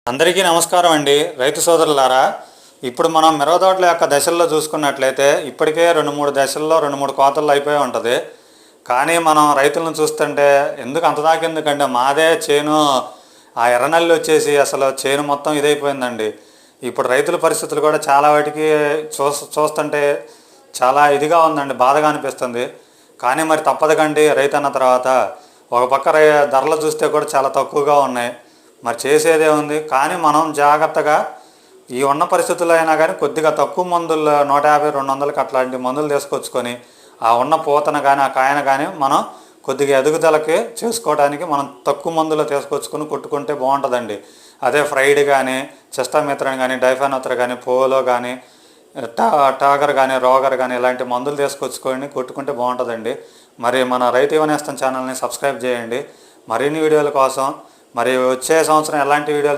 అందరికీ నమస్కారం అండి. రైతు సోదరులారా, ఇప్పుడు మనం మిరపతోటల యొక్క దశల్లో చూసుకున్నట్లయితే ఇప్పటికే 2-3 దశల్లో 2-3 కోతల్లో అయిపోయి ఉంటుంది. కానీ మనం రైతులను చూస్తుంటే ఎందుకు అంత దాకా ఎందుకంటే మాదే చేను ఆ ఎర్రనల్లి వచ్చేసి అసలు చేను మొత్తం ఇదైపోయిందండి. ఇప్పుడు రైతుల పరిస్థితులు కూడా చాలా వాటికి చూస్తుంటే చాలా ఇదిగా ఉందండి, బాధగా అనిపిస్తుంది. కానీ మరి తప్పదు కండి, రైతు అన్న తర్వాత ఒక పక్క ధరలు చూస్తే కూడా చాలా తక్కువగా ఉన్నాయి. మరి చేసేదే ఉంది. కానీ మనం జాగ్రత్తగా ఈ ఉన్న పరిస్థితుల్లో అయినా కానీ కొద్దిగా తక్కువ మందులు 150-200కి అట్లాంటి మందులు తీసుకొచ్చుకొని ఆ ఉన్న పూతను కానీ ఆ కాయను కానీ మనం కొద్దిగా ఎదుగుదలకి చేసుకోవడానికి మనం తక్కువ మందులు తీసుకొచ్చుకొని కొట్టుకుంటే బాగుంటుందండి. అదే ఫ్రైడ్ కానీ, చిస్టామిత్రన్ కానీ, డైఫానోత్ర కానీ, పోలో కానీ, టాగర్ కానీ, రోగర్ కానీ ఇలాంటి మందులు తీసుకొచ్చుకొని కొట్టుకుంటే బాగుంటుందండి. మరి మన రైతు యువనేస్తం ఛానల్ని సబ్స్క్రైబ్ చేయండి. మరిన్ని వీడియోల కోసం, మరి వచ్చే సంవత్సరం ఎలాంటి వీడియోలు